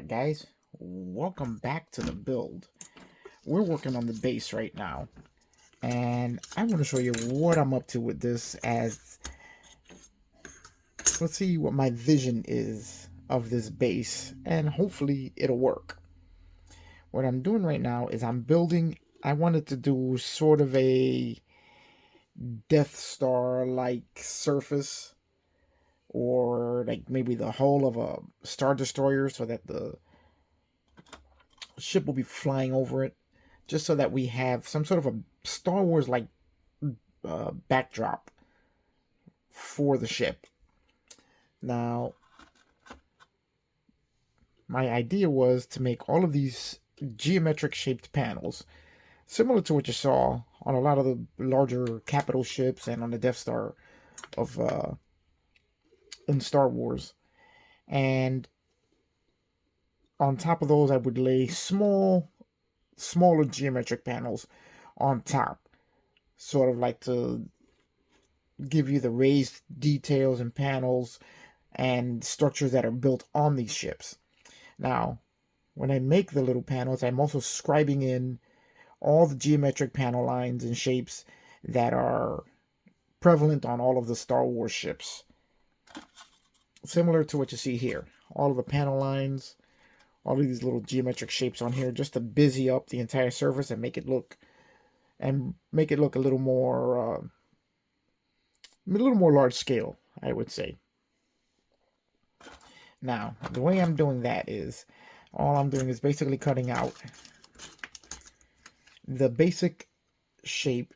Alright guys, welcome back to the build. We're working on the base right now, and I want to show you what I'm up to with this. As let's see what my vision is of this base, and hopefully it'll work. What I'm doing right now is I'm building. I wanted to do sort of a Death Star like surface, or like maybe the hull of a Star Destroyer, so that the ship will be flying over it, just so that we have some sort of a Star Wars like backdrop for the ship. Now, my idea was to make all of these geometric shaped panels, similar to what you saw on a lot of the larger capital ships and on the Death Star of in Star Wars. And on top of those, I would lay smaller geometric panels on top, sort of like to give you the raised details and panels and structures that are built on these ships. Now, when I make the little panels, I'm also scribing in all the geometric panel lines and shapes that are prevalent on all of the Star Wars ships. Similar to what you see here. All of the panel lines, all of these little geometric shapes on here, just to busy up the entire surface and make it look a little more large scale, I would say. Now, the way I'm doing that is, all I'm doing is basically cutting out the basic shape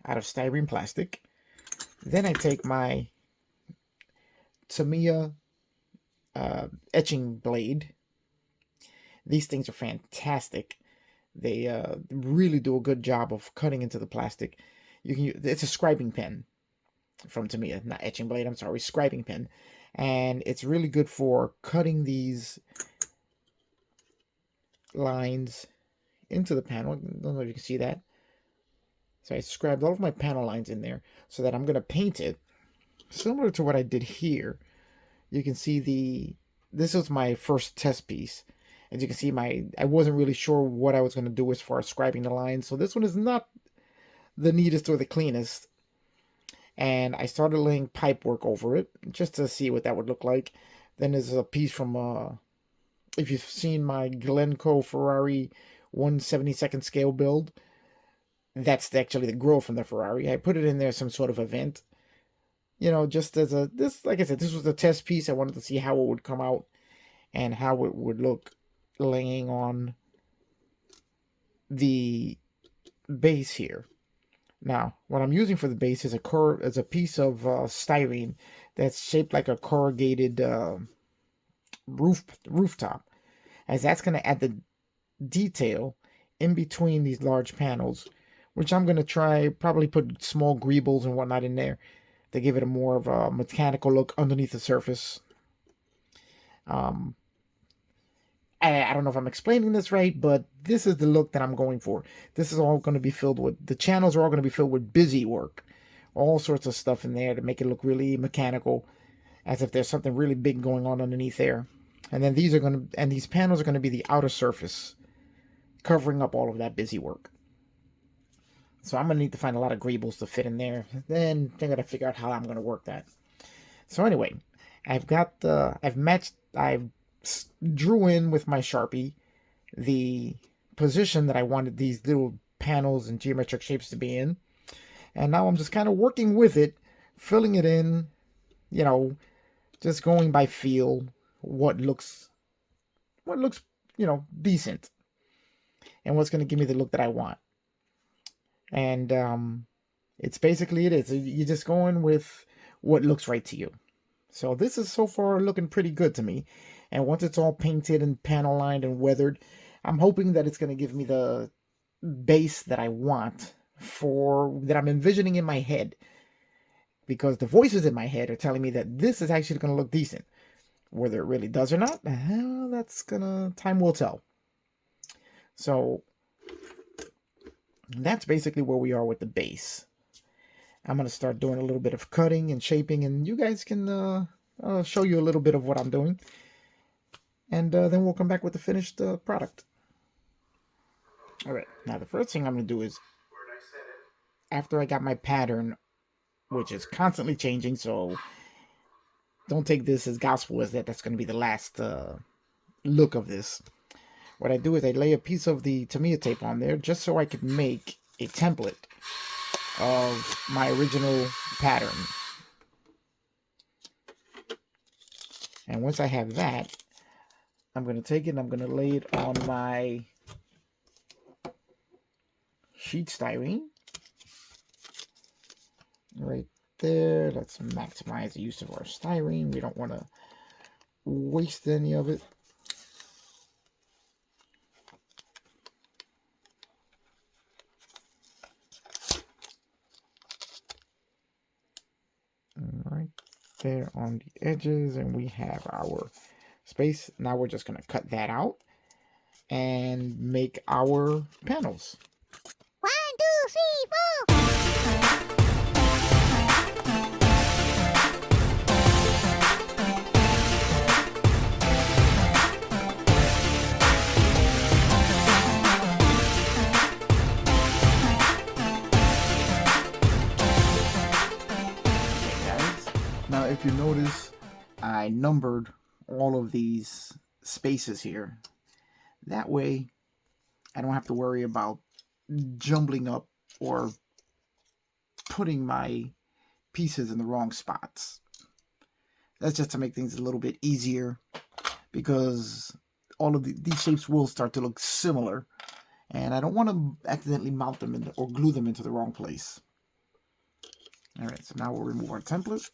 out of styrene plastic. Then I take my Tamiya etching blade. These things are fantastic. They really do a good job of cutting into the plastic. It's a scribing pen from Tamiya, not etching blade, I'm sorry, scribing pen. And it's really good for cutting these lines into the panel. I don't know if you can see that. So I scribed all of my panel lines in there so that I'm going to paint it similar to what I did here. You can see this was my first test piece. As you can see, I wasn't really sure what I was going to do as far as scribing the lines. So this one is not the neatest or the cleanest. And I started laying pipe work over it just to see what that would look like. Then there's a piece from, if you've seen my Glencoe Ferrari 1/72nd scale build, that's actually the grill from the Ferrari. I put it in there some sort of event. You know, just as like I said, this was a test piece. I wanted to see how it would come out and how it would look laying on the base here. Now, what I'm using for the base is a piece of styrene that's shaped like a corrugated rooftop, as that's going to add the detail in between these large panels, which I'm going to probably put small greebles and whatnot in there to give it a more of a mechanical look underneath the surface. I don't know if I'm explaining this right, but this is the look that I'm going for. This is all going to be filled with, the channels are all going to be filled with busy work. All sorts of stuff in there to make it look really mechanical, as if there's something really big going on underneath there. And then these panels are going to be the outer surface, covering up all of that busy work. So I'm going to need to find a lot of greebles to fit in there. Then I got to figure out how I'm going to work that. So anyway, I've drew in with my Sharpie the position that I wanted these little panels and geometric shapes to be in. And now I'm just kind of working with it, filling it in, you know, just going by feel, what looks, you know, decent. And what's going to give me the look that I want. And it's basically it is. You're just going with what looks right to you. So this is so far looking pretty good to me. And once it's all painted and panel lined and weathered, I'm hoping that it's going to give me the base that I want, that I'm envisioning in my head. Because the voices in my head are telling me that this is actually going to look decent. Whether it really does or not, time will tell. So that's basically where we are with the base. I'm going to start doing a little bit of cutting and shaping, and you guys can show you a little bit of what I'm doing. and then we'll come back with the finished product. All right, now the first thing I'm going to do is, after I got my pattern, which is constantly changing, so don't take this as gospel as that's going to be the last look of this. What I do is I lay a piece of the Tamiya tape on there just so I could make a template of my original pattern. And once I have that, I'm going to take it and I'm going to lay it on my sheet styrene. Right there. Let's maximize the use of our styrene. We don't want to waste any of it. Right there on the edges, and we have our space. Now we're just going to cut that out and make our panels. 1, 2, 3, 4. Now, if you notice, I numbered all of these spaces here. That way, I don't have to worry about jumbling up or putting my pieces in the wrong spots. That's just to make things a little bit easier, because all of these shapes will start to look similar, and I don't want to accidentally mount them or glue them into the wrong place. All right, so now we'll remove our template.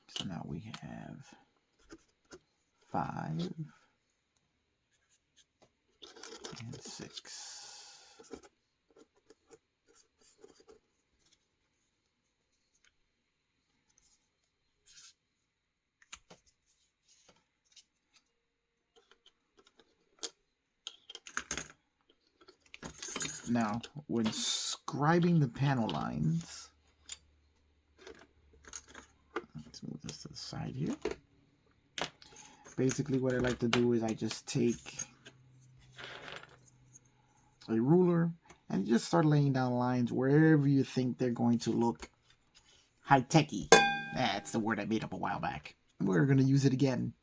So now we have 5 and 6. Now, when scribing the panel lines, let's move this to the side here. Basically, what I like to do is I just take a ruler and just start laying down lines wherever you think they're going to look high-techy. That's the word I made up a while back. We're going to use it again.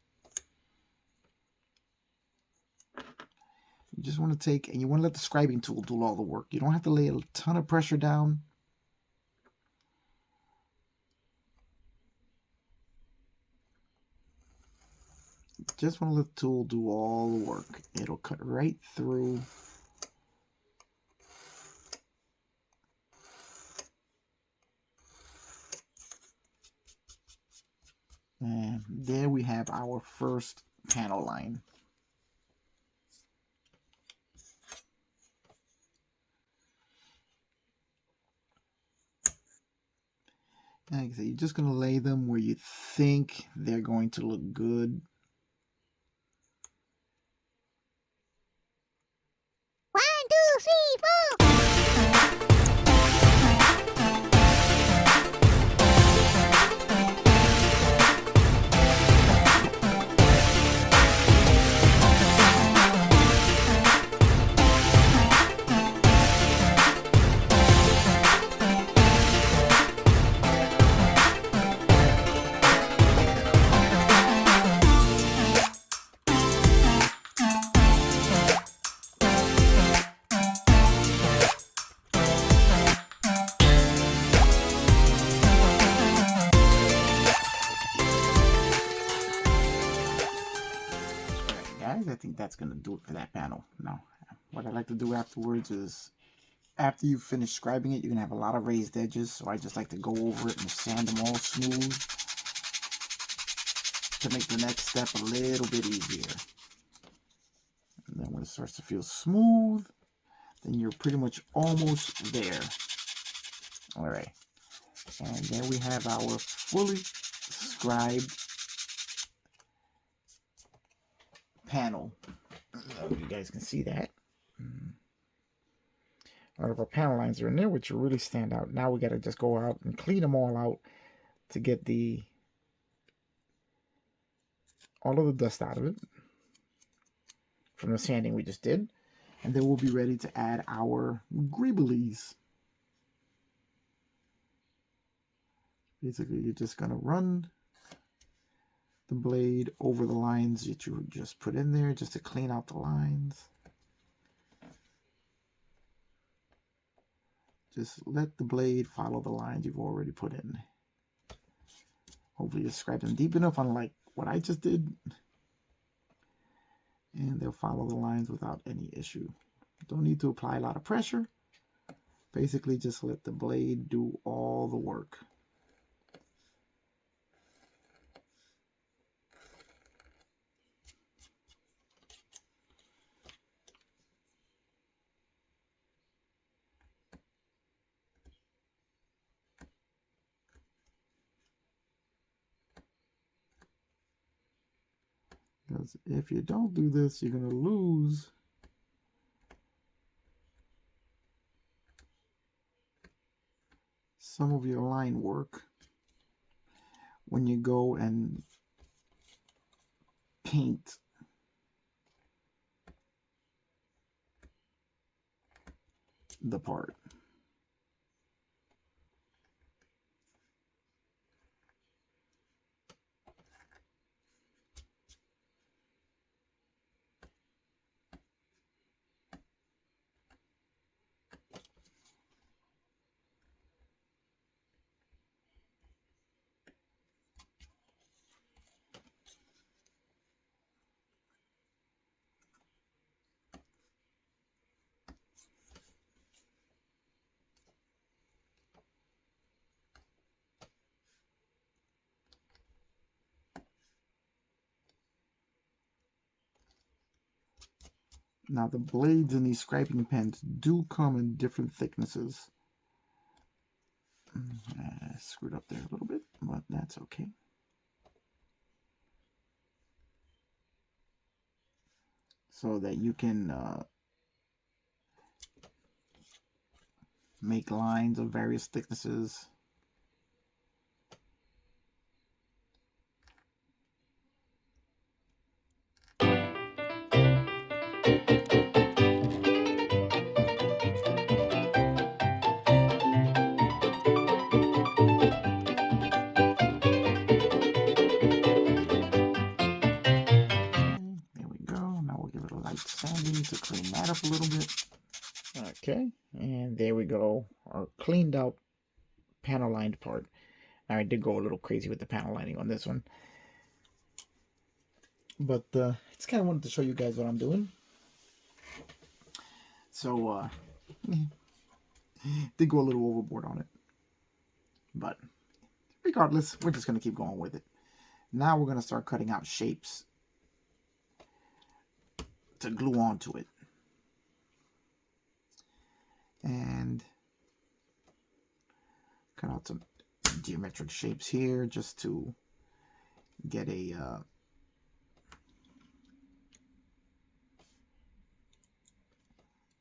You just want to take, and you want to let the scribing tool do all the work. You don't have to lay a ton of pressure down. Just want to let the tool do all the work. It'll cut right through. And there we have our first panel line. Like I said, you're just going to lay them where you think they're going to look good. 1, 2, 3, 4. I think that's going to do it for that panel. Now, what I like to do afterwards is, after you finish scribing it, you're going to have a lot of raised edges, so I just like to go over it and sand them all smooth to make the next step a little bit easier. And then when it starts to feel smooth, then you're pretty much almost there. All right. And there we have our fully scribed panel. You guys can see that. All of our panel lines are in there, which really stand out. Now we got to just go out and clean them all out to get all of the dust out of it from the sanding we just did. And then we'll be ready to add our greeblies. Basically, you're just going to run the blade over the lines that you just put in there just to clean out the lines. Just let the blade follow the lines you've already put in. Hopefully you scrape them deep enough, unlike what I just did. And they'll follow the lines without any issue. Don't need to apply a lot of pressure. Basically just let the blade do all the work. Because if you don't do this, you're going to lose some of your line work when you go and paint the part. Now the blades in these scraping pens do come in different thicknesses. Screwed up there a little bit, but that's okay. So that you can make lines of various thicknesses. Sanding to clean that up a little bit. Okay, and there we go, our cleaned up panel lined part. Now I did go a little crazy with the panel lining on this one, but just kind of wanted to show you guys what I'm doing. So did go a little overboard on it, but regardless, we're just going to keep going with it. Now we're going to start cutting out shapes to glue onto it. And cut out some geometric shapes here just to get a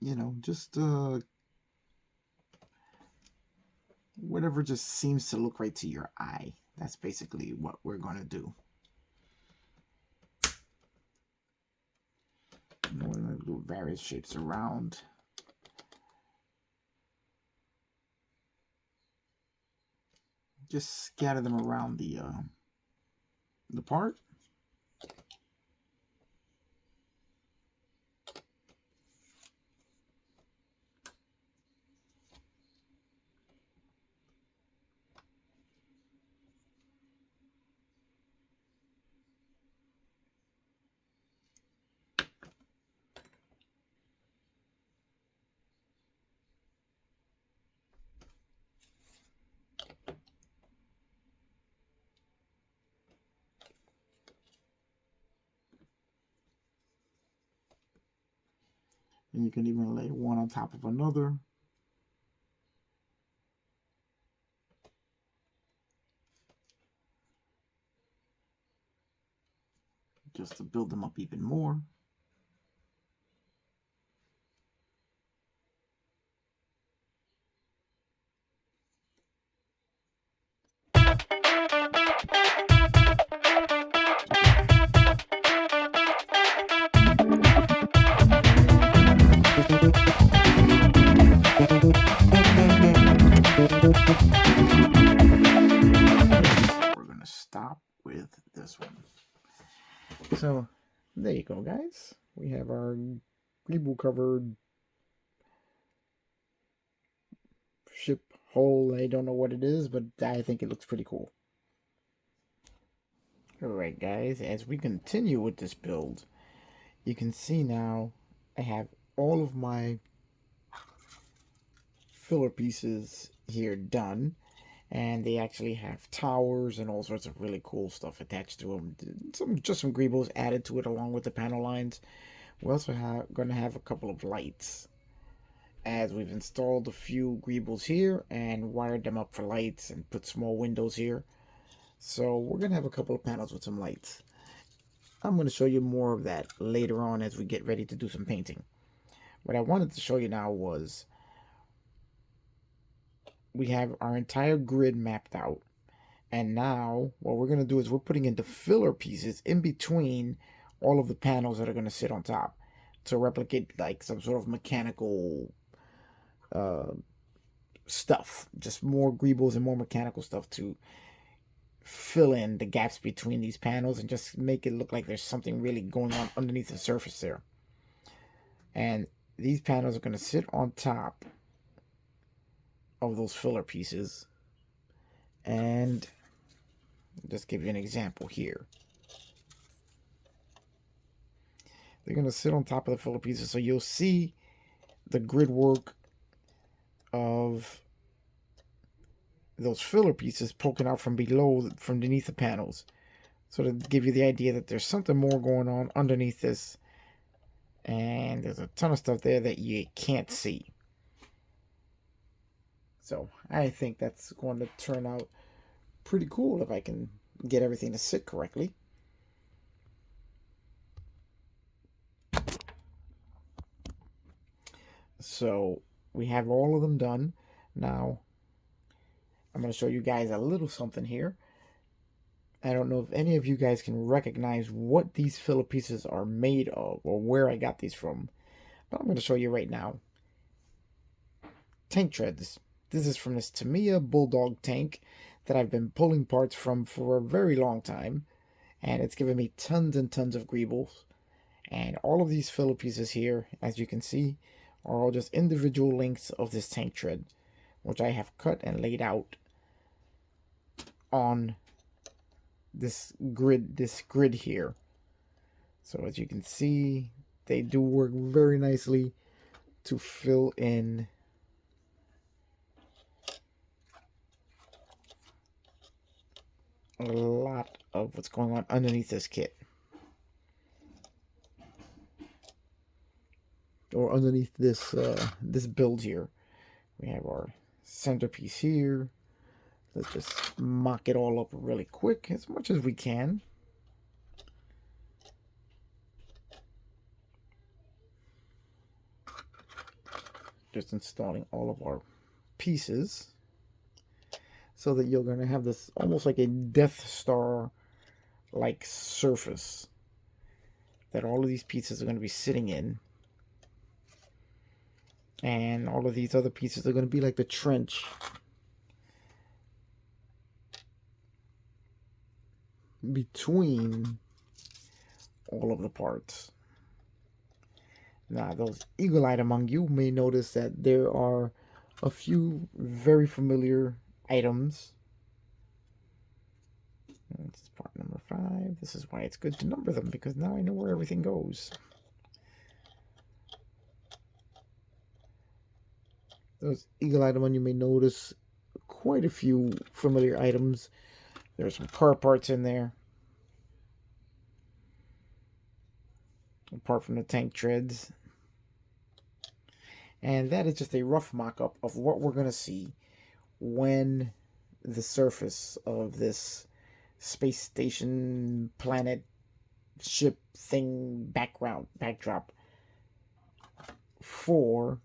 you know, just whatever just seems to look right to your eye. That's basically what we're going to do. We're going to do various shapes around. Just scatter them around the part. And you can even lay one on top of another. just to build them up even more. We're going to stop with this one. So there you go, guys. We have our Greeble covered ship hull. I don't know what it is, but I think it looks pretty cool. Alright, guys, as we continue with this build, you can see now I have all of my filler pieces here done, and they actually have towers and all sorts of really cool stuff attached to them. Just some greebles added to it along with the panel lines. We're also going to have a couple of lights, as we've installed a few greebles here and wired them up for lights and put small windows here. So we're going to have a couple of panels with some lights. I'm going to show you more of that later on as we get ready to do some painting. What I wanted to show you now was we have our entire grid mapped out. And now what we're going to do is we're putting in the filler pieces in between all of the panels that are going to sit on top to replicate like some sort of mechanical stuff. Just more greebles and more mechanical stuff to fill in the gaps between these panels and just make it look like there's something really going on underneath the surface there. And these panels are going to sit on top of those filler pieces. And I'll just give you an example here. They're going to sit on top of the filler pieces, so you'll see the grid work of those filler pieces poking out from below, from beneath the panels. So to give you the idea that there's something more going on underneath this. And there's a ton of stuff there that you can't see. So I think that's going to turn out pretty cool if I can get everything to sit correctly. So we have all of them done. Now I'm going to show you guys a little something here. I don't know if any of you guys can recognize what these filler pieces are made of or where I got these from, but I'm going to show you right now. Tank treads. This is from this Tamiya Bulldog tank that I've been pulling parts from for a very long time, and it's given me tons and tons of greebles. And all of these filler pieces here, as you can see, are all just individual lengths of this tank tread, which I have cut and laid out on this grid here. So as you can see, they do work very nicely to fill in a lot of what's going on underneath this kit, or underneath this this build here. We have our centerpiece here. Let's just mock it all up really quick as much as we can. Just installing all of our pieces so that you're going to have this almost like a Death Star like surface that all of these pieces are going to be sitting in. And all of these other pieces are going to be like the trench between all of the parts. Now, those eagle-eyed among you may notice that there are a few very familiar items. This is part number 5. This is why it's good to number them, because now I know where everything goes. Those eagle-eyed among you may notice quite a few familiar items. There's some car parts in there, apart from the tank treads. And that is just a rough mock-up of what we're going to see when the surface of this space station planet ship thing backdrop for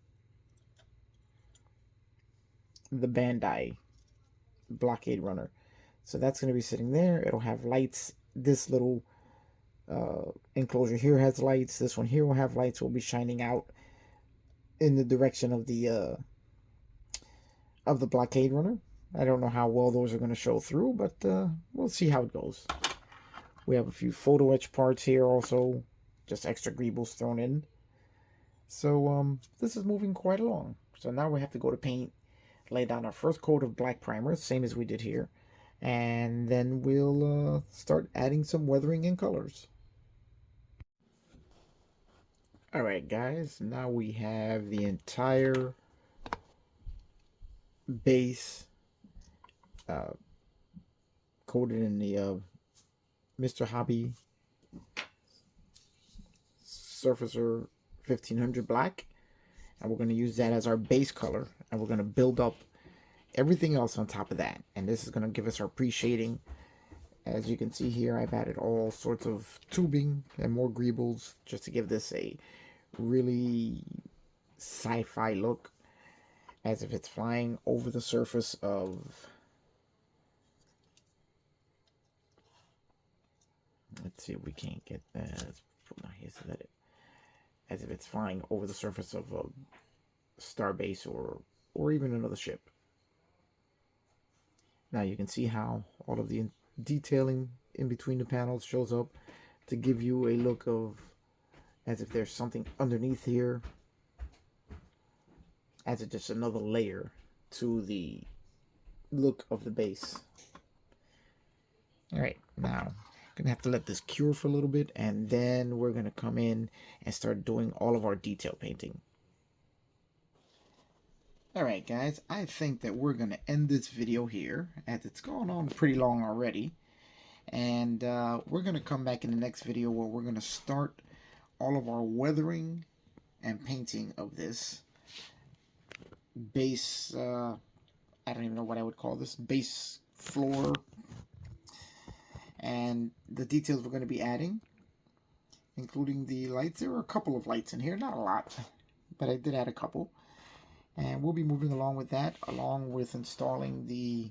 the Bandai blockade runner. So that's going to be sitting there. It'll have lights. This little enclosure here has lights. This one here will have lights. Will be shining out in the direction of the blockade runner. I don't know how well those are going to show through, but we'll see how it goes. We have a few photo etch parts here also, just extra greebles thrown in. So this is moving quite along. So now we have to go to paint, lay down our first coat of black primer, same as we did here, and then we'll start adding some weathering and colors. Alright guys, now we have the entire base coated in the Mr. Hobby Surfacer 1500 black, and we're going to use that as our base color, and we're going to build up everything else on top of that. And this is going to give us our pre-shading. As you can see here, I've added all sorts of tubing and more greebles just to give this a really sci-fi look, as if it's flying over the surface of let's see if we can't get that. Let's put my hands to that. As if it's flying over the surface of a starbase or even another ship. Now you can see how all of the detailing in between the panels shows up to give you a look of as if there's something underneath here, as it's just another layer to the look of the base. Alright, now gonna have to let this cure for a little bit, and then we're gonna come in and start doing all of our detail painting. Alright guys, I think that we're gonna end this video here, as it's gone on pretty long already, and we're gonna come back in the next video where we're gonna start all of our weathering and painting of this base, I don't even know what I would call this, base floor, and the details we're going to be adding, including the lights. There were a couple of lights in here, not a lot, but I did add a couple, and we'll be moving along with that, along with installing the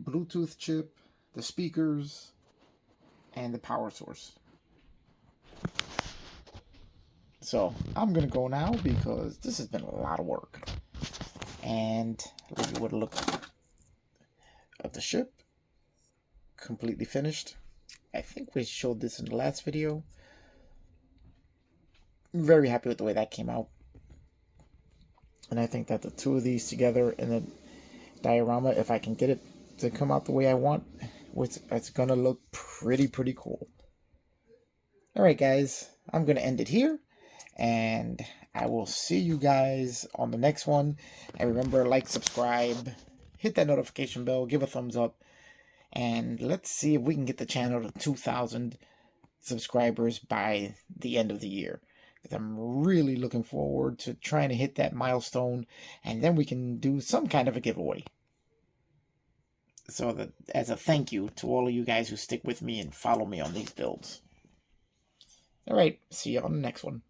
Bluetooth chip, the speakers, and the power source. So I'm going to go now because this has been a lot of work. And look at what a look of the ship. Completely finished. I think we showed this in the last video. I'm very happy with the way that came out. And I think that the two of these together in the diorama, if I can get it to come out the way I want, it's going to look pretty cool. Alright guys, I'm going to end it here. And I will see you guys on the next one. And remember, like, subscribe, hit that notification bell, give a thumbs up. And let's see if we can get the channel to 2,000 subscribers by the end of the year. Because I'm really looking forward to trying to hit that milestone. And then we can do some kind of a giveaway. So that as a thank you to all of you guys who stick with me and follow me on these builds. Alright, see you on the next one.